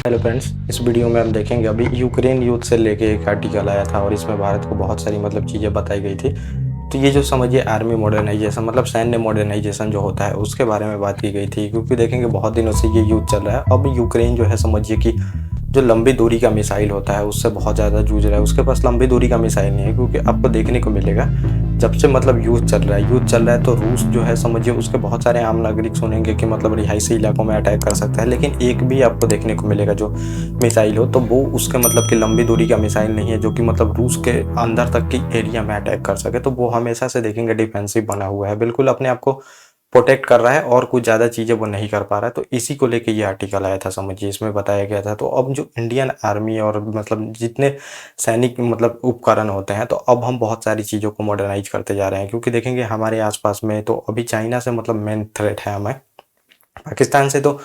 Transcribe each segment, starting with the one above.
Hello friends, इस video में हम देखेंगे अभी यूक्रेन युद्ध से लेके एक आर्टिकल आया था और इसमें भारत को बहुत सारी चीज़ें बताई गई थी। तो ये जो समझिए आर्मी मॉडर्नाइजेशन सैन्य मॉडर्नाइजेशन जो होता है उसके बारे में बात की गई थी, क्योंकि देखेंगे बहुत दिनों से ये युद्ध चल रहा है। अब यूक्रेन जो है समझिए कि जो लंबी दूरी का मिसाइल होता है उससे बहुत ज़्यादा जूझ रहा है। उसके पास लंबी दूरी का मिसाइल नहीं है, क्योंकि आपको देखने को मिलेगा जब से युद्ध चल रहा है तो रूस जो है समझिए उसके बहुत सारे आम नागरिक सुनेंगे कि रिहायशी इलाकों में अटैक कर सकता है, लेकिन एक भी आपको देखने को मिलेगा जो मिसाइल हो तो वो उसके कि लंबी दूरी का मिसाइल नहीं है जो कि रूस के अंदर तक की एरिया में अटैक कर सके। तो वो हमेशा से देखेंगे डिफेंसिव बना हुआ है, बिल्कुल अपने आप को प्रोटेक्ट कर रहा है और कुछ ज़्यादा चीज़ें वो नहीं कर पा रहा है। तो इसी को लेके ये आर्टिकल आया था समझिए, इसमें बताया गया था। तो अब जो इंडियन आर्मी और जितने सैनिक उपकरण होते हैं, तो अब हम बहुत सारी चीज़ों को मॉडर्नाइज करते जा रहे हैं, क्योंकि देखेंगे हमारे आसपास में तो अभी चाइना से मेन थ्रेट है हमें। पाकिस्तान से तो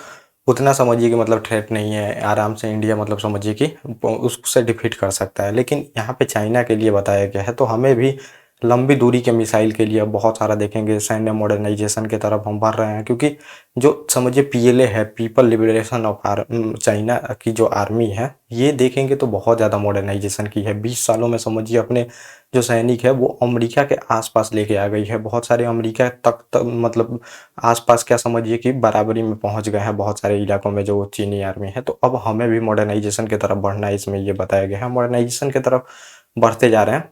उतना समझिए कि थ्रेट नहीं है, आराम से इंडिया समझिए कि उससे डिफीट कर सकता है। लेकिन यहाँ पे चाइना के लिए बताया गया है, तो हमें भी लंबी दूरी के मिसाइल के लिए बहुत सारा देखेंगे सैन्य मॉडर्नाइजेशन की तरफ हम बढ़ रहे हैं, क्योंकि जो समझिए पीएलए है, पीपल लिबरेशन ऑफ चाइना की जो आर्मी है, ये देखेंगे तो बहुत ज़्यादा मॉडर्नाइजेशन की है। 20 सालों में समझिए अपने जो सैनिक है वो अमेरिका के आसपास लेके आ गई है। बहुत सारे अमेरिका तक आसपास क्या समझिए कि बराबरी में पहुंच गए हैं बहुत सारे इलाकों में जो चीनी आर्मी है। तो अब हमें भी मॉडर्नाइजेशन की तरफ बढ़ना है, इसमें ये बताया गया है। मॉडर्नाइजेशन की तरफ बढ़ते जा रहे हैं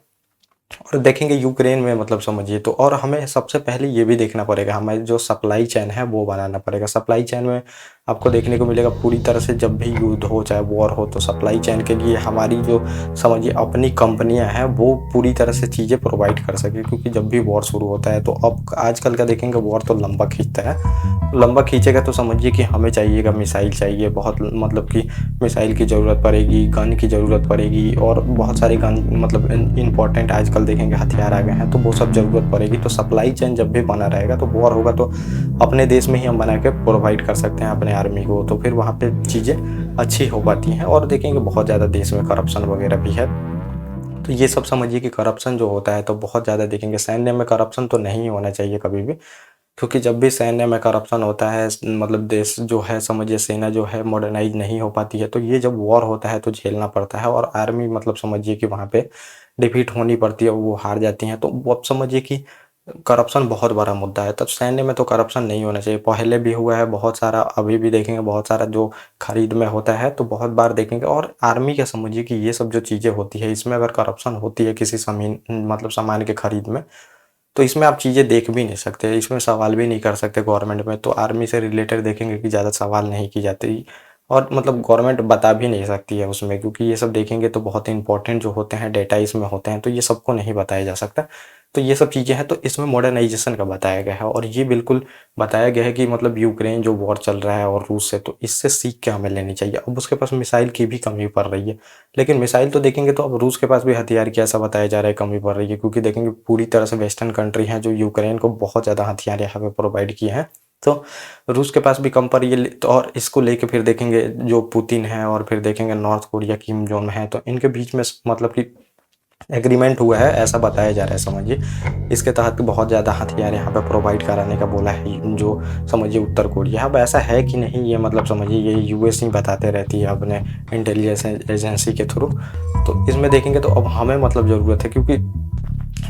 और देखेंगे यूक्रेन में समझिए तो। और हमें सबसे पहले ये भी देखना पड़ेगा, हमें जो सप्लाई चेन है वो बनाना पड़ेगा। सप्लाई चेन में आपको देखने को मिलेगा पूरी तरह से जब भी युद्ध हो चाहे वॉर हो, तो सप्लाई चेन के लिए हमारी जो समझिए अपनी कंपनियां हैं वो पूरी तरह से चीज़ें प्रोवाइड कर सके, क्योंकि जब भी वॉर शुरू होता है तो अब आजकल का देखेंगे वॉर तो लंबा खींचता है। लंबा खींचेगा तो समझिए कि हमें चाहिएगा मिसाइल चाहिए बहुत, कि मिसाइल की ज़रूरत पड़ेगी, गन की ज़रूरत पड़ेगी और बहुत सारे गन इंपॉर्टेंट आजकल देखेंगे हथियार आ गए हैं, तो वो सब ज़रूरत पड़ेगी। तो सप्लाई चेन जब भी बना रहेगा तो वॉर होगा तो अपने देश में ही हम बना के प्रोवाइड कर सकते हैं अपने आर्मी को, तो फिर वहाँ पे चीज़ें अच्छी हो पाती हैं। और देखेंगे बहुत ज़्यादा देश में करप्शन वगैरह भी है, तो ये सब समझिए कि करप्शन जो होता है तो बहुत ज़्यादा देखेंगे। सैन्य में करप्शन तो नहीं होना चाहिए कभी भी, क्योंकि जब भी सैन्य में करप्शन होता है देश जो है समझिए सेना जो है मॉडर्नाइज नहीं हो पाती है। तो ये जब वॉर होता है तो झेलना पड़ता है और आर्मी समझिए कि वहाँ पे डिफीट होनी पड़ती है, वो हार जाती हैं। तो वो अब समझिए कि करप्शन बहुत बड़ा मुद्दा है। तब सैन्य में तो करप्शन नहीं होना चाहिए, पहले भी हुआ है बहुत सारा, अभी भी देखेंगे बहुत सारा जो खरीद में होता है तो बहुत बार देखेंगे। और आर्मी का समझिए कि ये सब जो चीज़ें होती है इसमें अगर करप्शन होती है किसी सामान के खरीद में, तो इसमें आप चीज़ें देख भी नहीं सकते, इसमें सवाल भी नहीं कर सकते गवर्नमेंट में। तो आर्मी से रिलेटेड देखेंगे कि ज़्यादा सवाल नहीं की जाती और गवर्नमेंट बता भी नहीं सकती है उसमें, क्योंकि ये सब देखेंगे तो बहुत इंपॉर्टेंट जो होते हैं डेटा इसमें होते हैं, तो ये सबको नहीं बताया जा सकता। तो ये सब चीज़ें हैं, तो इसमें मॉडर्नाइजेशन का बताया गया है और ये बिल्कुल बताया गया है कि यूक्रेन जो वॉर चल रहा है और रूस से, तो इससे सीख के हमें लेनी चाहिए। अब उसके पास मिसाइल की भी कमी पड़ रही है, लेकिन मिसाइल तो देखेंगे तो अब रूस के पास भी हथियार की ऐसा बताया जा रहा है कमी पड़ रही है, क्योंकि देखेंगे पूरी तरह से वेस्टर्न कंट्री हैं जो यूक्रेन को बहुत ज़्यादा हथियार यहाँ पे प्रोवाइड किए हैं। तो रूस के पास भी कम पड़ रही है। तो और इसको लेके फिर देखेंगे जो पुतिन है और फिर देखेंगे नॉर्थ कोरिया किम जोंग है, तो इनके बीच में कि एग्रीमेंट हुआ है ऐसा बताया जा रहा है समझिए। इसके तहत बहुत ज़्यादा हथियार यहाँ पे प्रोवाइड कराने का बोला है जो समझिए उत्तर कोरिया। अब ऐसा है कि नहीं ये समझिए ये यूएस ही बताते रहती है अपने इंटेलिजेंस एजेंसी के थ्रू। तो इसमें देखेंगे तो अब हमें ज़रूरत है, क्योंकि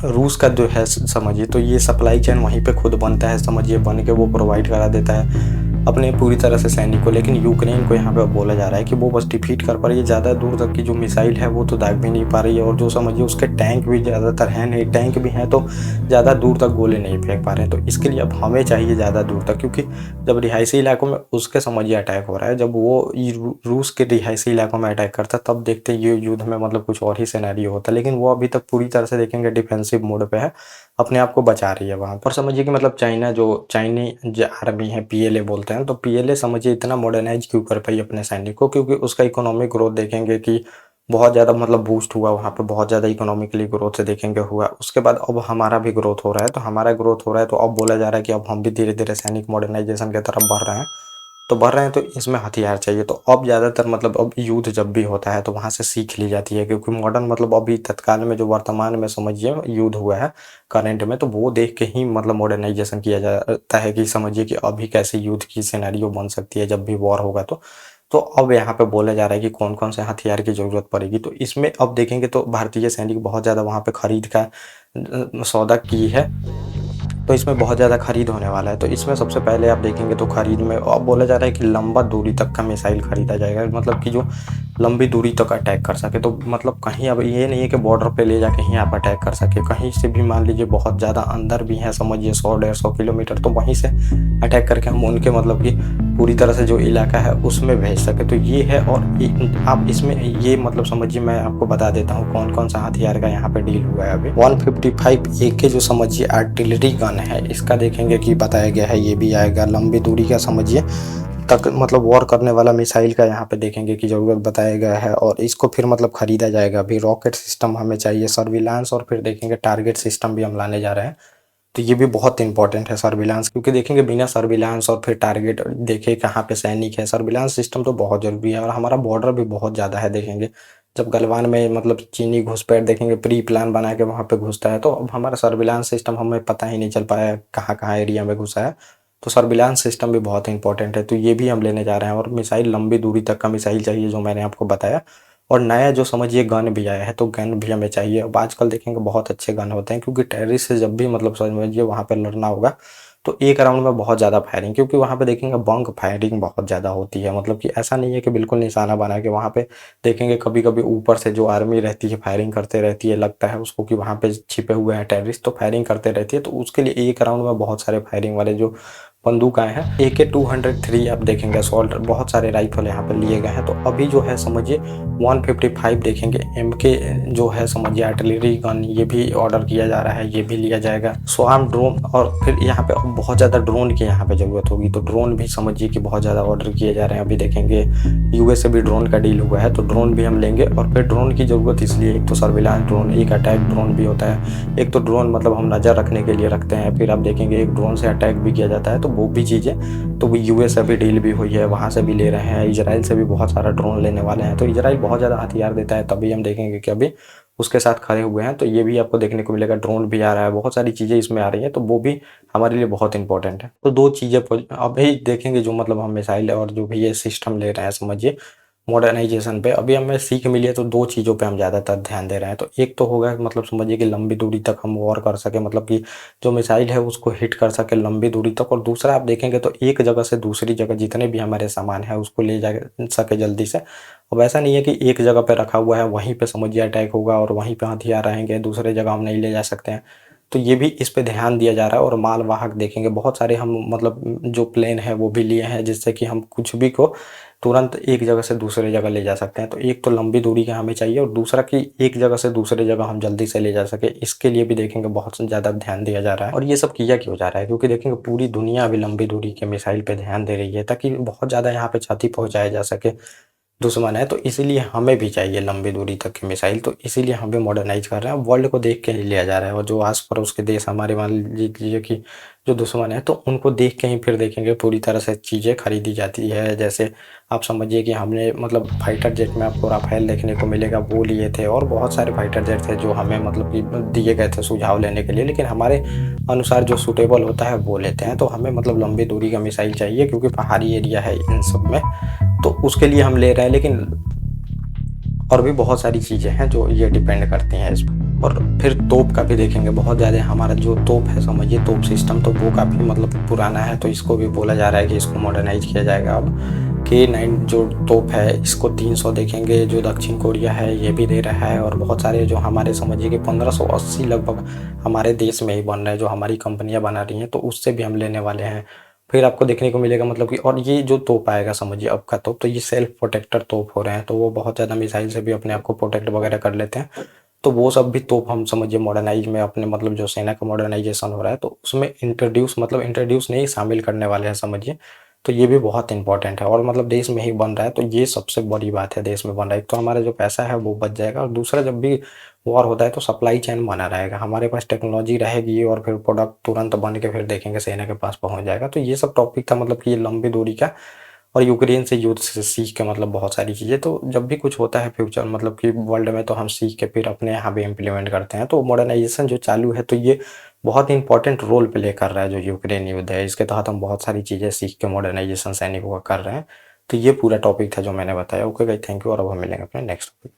रूस का जो है समझिए तो ये सप्लाई चेन वहीं पे खुद बनता है समझिए, बन के वो प्रोवाइड करा देता है अपने पूरी तरह से सैनिक को। लेकिन यूक्रेन को यहाँ पे बोला जा रहा है कि वो बस डिफीट कर पा रही है, ज़्यादा दूर तक की जो मिसाइल है वो तो दाग भी नहीं पा रही है, और जो समझिए उसके टैंक भी ज़्यादातर हैं नहीं, टैंक भी हैं तो ज़्यादा दूर तक गोले नहीं फेंक पा रहे हैं। तो इसके लिए अब हमें चाहिए ज़्यादा दूर तक, क्योंकि जब रिहायशी इलाकों में उसके समझिए अटैक हो रहा है, जब वो रूस के रिहायशी इलाकों में अटैक करता तब देखते ये युद्ध में कुछ और ही सिनेरियो होता, लेकिन वो अभी तक पूरी तरह से देखेंगे डिफेंसिव मोड पे है, अपने आप को बचा रही है वहाँ पर। समझिए कि चाइना जो चाइनी आर्मी है पीएलए बोलते हैं, तो पीएलए समझिए इतना मॉडर्नाइज क्यों कर पाई अपने सैनिक को, क्योंकि उसका इकोनॉमिक ग्रोथ देखेंगे कि बहुत ज़्यादा बूस्ट हुआ वहाँ पे, बहुत ज़्यादा इकोनॉमिकली ग्रोथ से देखेंगे हुआ। उसके बाद अब हमारा भी ग्रोथ हो रहा है, तो हमारा ग्रोथ हो रहा है तो अब बोला जा रहा है कि अब हम भी धीरे धीरे सैनिक मॉडर्नाइजेशन की तरफ बढ़ रहे हैं। तो बढ़ रहे हैं तो इसमें हथियार चाहिए, तो अब ज़्यादातर अब युद्ध जब भी होता है तो वहाँ से सीख ली जाती है, क्योंकि मॉडर्न अभी तत्काल में जो वर्तमान में समझिए युद्ध हुआ है करंट में, तो वो देख के ही मॉडर्नाइजेशन किया जाता है कि समझिए कि अभी कैसे युद्ध की सिनेरियो बन सकती है जब भी वॉर होगा। तो तो अब यहाँ पे बोला जा रहा है कि कौन-कौन से हथियार की ज़रूरत पड़ेगी। तो इसमें अब देखेंगे तो भारतीय सैनिक बहुत ज़्यादा वहाँ पे खरीद का सौदा की है। तो इसमें बहुत ज़्यादा खरीद होने वाला है। तो इसमें सबसे पहले आप देखेंगे तो खरीद में अब बोला जा रहा है कि लंबा दूरी तक का मिसाइल खरीदा जाएगा, मतलब कि जो लंबी दूरी तक अटैक कर सके। तो मतलब कहीं अब ये नहीं है कि बॉर्डर पे ले जाके ही आप अटैक कर सके, कहीं से भी मान लीजिए बहुत ज़्यादा अंदर भी है, समझिए 100-150 किलोमीटर, तो वहीं से अटैक करके हम उनके मतलब कि पूरी तरह से जो इलाका है उसमें भेज सके। तो ये है। और आप इसमें ये मतलब समझिए, मैं आपको बता देता हूँ कौन कौन सा हथियार का यहाँ पे डील हुआ है अभी। 155 AK जो समझिए आर्टिलरी गन है, इसका देखेंगे कि बताया गया है ये भी आएगा। लंबी दूरी का समझिए तक मतलब वॉर करने वाला मिसाइल का यहाँ पे देखेंगे कि ज़रूरत बताया गया है, और इसको फिर मतलब खरीदा जाएगा। अभी रॉकेट सिस्टम हमें चाहिए, सर्विलांस, और फिर देखेंगे टारगेट सिस्टम भी हम लाने जा रहे हैं। तो ये भी बहुत इंपॉर्टेंट है सर्विलांस, क्योंकि देखेंगे बिना सर्विलांस और फिर टारगेट देखे कहाँ पे सैनिक है, सर्विलांस सिस्टम तो बहुत ज़रूरी है। और हमारा बॉर्डर भी बहुत ज़्यादा है, देखेंगे जब गलवान में मतलब चीनी घुसपैठ देखेंगे प्री प्लान बना के वहाँ पे घुसता है, तो अब हमारा सर्विलांस सिस्टम हमें पता ही नहीं चल पाया कहाँ कहाँ एरिया में घुसा है। तो सर्विलांस सिस्टम भी बहुत इंपॉर्टेंट है, तो ये भी हम लेने जा रहे हैं। और मिसाइल लंबी दूरी तक का मिसाइल चाहिए, जो मैंने आपको बताया। और नया जो समझिए गन भी आया है, तो गन भी हमें चाहिए। अब आजकल देखेंगे बहुत अच्छे गन होते हैं, क्योंकि टेररिस्ट से जब भी मतलब समझिए वहाँ पे लड़ना होगा, तो एक राउंड में बहुत ज़्यादा फायरिंग, क्योंकि वहाँ पे देखेंगे बंक फायरिंग बहुत ज़्यादा होती है। मतलब कि ऐसा नहीं है कि बिल्कुल निशाना बना के वहाँ पे देखेंगे, कभी कभी ऊपर से जो आर्मी रहती है फायरिंग करते रहती है, लगता है उसको कि वहाँ पे छिपे हुए हैं टेररिस्ट, तो फायरिंग करते रहती है। तो उसके लिए एक राउंड में बहुत सारे फायरिंग वाले जो बंदूक आए हैं, AK-203 आप देखेंगे असॉल्ट, बहुत सारे राइफल यहाँ पर लिए गए हैं। तो अभी जो है समझिए 155 देखेंगे MK जो है समझिए आर्टिलरी गन, ये भी ऑर्डर किया जा रहा है, ये भी लिया जाएगा। स्वार्म ड्रोन, और फिर यहाँ पे बहुत ज़्यादा ड्रोन की यहाँ पे ज़रूरत होगी, तो ड्रोन भी समझिए कि बहुत ज़्यादा ऑर्डर किए जा रहे हैं। अभी देखेंगे US से भी ड्रोन का डील हुआ है, तो ड्रोन भी हम लेंगे। और फिर ड्रोन की ज़रूरत इसलिए, एक तो सर्विलांस ड्रोन, एक अटैक ड्रोन भी होता है। एक तो ड्रोन मतलब हम नज़र रखने के लिए रखते हैं, फिर आप देखेंगे एक ड्रोन से अटैक भी किया जाता है। तो वो भी चीज़ें, तो वो US से भी डील भी हुई है, वहाँ से भी ले रहे हैं। इजराइल से भी बहुत सारा ड्रोन लेने वाले हैं। तो इजराइल बहुत ज़्यादा हथियार देता है, तभी हम देखेंगे कि अभी उसके साथ खड़े हुए हैं। तो ये भी आपको देखने को मिलेगा, ड्रोन भी आ रहा है, बहुत सारी चीज़ें इसमें आ रही हैं, तो वो भी हमारे लिए बहुत इंपॉर्टेंट है। तो दो चीज़ें अभी देखेंगे, जो मतलब हम मिसाइल और जो भी ये सिस्टम ले रहे हैं समझिए मॉडर्नाइजेशन पे, अभी हमें सीख मिली है, तो दो चीज़ों पे हम ज़्यादातर ध्यान दे रहे हैं। तो एक तो होगा मतलब समझिए कि लंबी दूरी तक हम वॉर कर सके, मतलब कि जो मिसाइल है उसको हिट कर सके लंबी दूरी तक। और दूसरा आप देखेंगे तो एक जगह से दूसरी जगह जितने भी हमारे सामान है उसको ले जा सके जल्दी से। अब ऐसा नहीं है कि एक जगह पे रखा हुआ है वहीं पे समझिए अटैक होगा और वहीं पे हथियार रहेंगे, दूसरे जगह हम नहीं ले जा सकते हैं। तो ये भी इस पे ध्यान दिया जा रहा है। और मालवाहक देखेंगे बहुत सारे हम मतलब जो प्लेन है वो भी लिए हैं, जिससे कि हम कुछ भी को तुरंत एक जगह से दूसरे जगह ले जा सकते हैं। तो एक तो लंबी दूरी का हमें चाहिए, और दूसरा कि एक जगह से दूसरे जगह हम जल्दी से ले जा सके, इसके लिए भी देखेंगे बहुत ज़्यादा ध्यान दिया जा रहा है। और ये सब किया क्यों जा रहा है, क्योंकि देखेंगे पूरी दुनिया अभी लंबी दूरी के मिसाइल पे ध्यान दे रही है, ताकि बहुत ज़्यादा यहाँ पे क्षति पहुँचाया जा सके दुश्मन है। तो इसीलिए हमें भी चाहिए लंबी दूरी तक की मिसाइल, तो इसीलिए हमें मॉडर्नाइज कर रहे हैं। वर्ल्ड को देख के ही लिया जा रहा है, और जो आस पड़ोस के देश हमारे मान लीजिए कि जो दुश्मन है, तो उनको देख के ही फिर देखेंगे पूरी तरह से चीज़ें खरीदी जाती है। जैसे आप समझिए कि हमने मतलब फाइटर जेट में आपको राफेल देखने को मिलेगा, वो लिए थे, और बहुत सारे फाइटर जेट थे जो हमें मतलब कि दिए गए थे सुझाव लेने के लिए, लेकिन हमारे अनुसार जो सूटेबल होता है वो लेते हैं। तो हमें मतलब लंबी दूरी का मिसाइल चाहिए, क्योंकि पहाड़ी एरिया है इन सब में, तो उसके लिए हम ले रहे हैं। लेकिन और भी बहुत सारी चीज़ें हैं जो ये डिपेंड करती हैं इस पर। और फिर तोप का भी देखेंगे, बहुत ज़्यादा हमारा जो तोप है समझिए तोप सिस्टम, तो वो काफ़ी मतलब पुराना है, तो इसको भी बोला जा रहा है कि इसको मॉडर्नाइज किया जाएगा। अब K9 जो तोप है इसको 300 देखेंगे, जो दक्षिण कोरिया है ये भी दे रहा है। और बहुत सारे जो हमारे समझिए कि 1580 लगभग हमारे देश में ही बन रहे हैं, जो हमारी कंपनियां बना रही हैं, तो उससे भी हम लेने वाले हैं। फिर आपको देखने को मिलेगा मतलब कि, और ये जो तोप आएगा समझिए अब का तोप, तो ये सेल्फ प्रोटेक्टर तोप हो रहे हैं, तो वो बहुत ज़्यादा मिसाइल से भी अपने आप को प्रोटेक्ट वगैरह कर लेते हैं। तो वो सब भी तोप हम समझिए मॉडर्नाइज में अपने मतलब जो सेना का मॉडर्नाइजेशन हो रहा है, तो उसमें इंट्रोड्यूस नहीं शामिल करने वाले हैं समझिए। तो ये भी बहुत इंपॉर्टेंट है, और मतलब देश में ही बन रहा है, तो ये सबसे बड़ी बात है, देश में बन रहा है। एक तो हमारा जो पैसा है वो बच जाएगा, और दूसरा जब भी वॉर होता है तो सप्लाई चेन बना रहेगा, हमारे पास टेक्नोलॉजी रहेगी, और फिर प्रोडक्ट तुरंत बन के फिर देखेंगे सेना के पास पहुंच जाएगा। तो ये सब टॉपिक था मतलब कि ये लंबी दूरी का, और यूक्रेन से युद्ध से सीख के मतलब बहुत सारी चीज़ें। तो जब भी कुछ होता है फ्यूचर मतलब कि वर्ल्ड में, तो हम सीख के फिर अपने यहाँ भी इम्प्लीमेंट करते हैं। तो मॉडर्नाइजेशन जो चालू है, तो ये बहुत इंपॉर्टेंट रोल प्ले कर रहा है जो यूक्रेन युद्ध है, इसके तहत हम बहुत सारी चीज़ें सीख के मॉडर्नाइजेशन सैनिकों का कर रहे हैं। तो ये पूरा टॉपिक था जो मैंने बताया। ओके गाइस, थैंक यू और अब हम मिलेंगे अपने नेक्स्ट टॉपिक।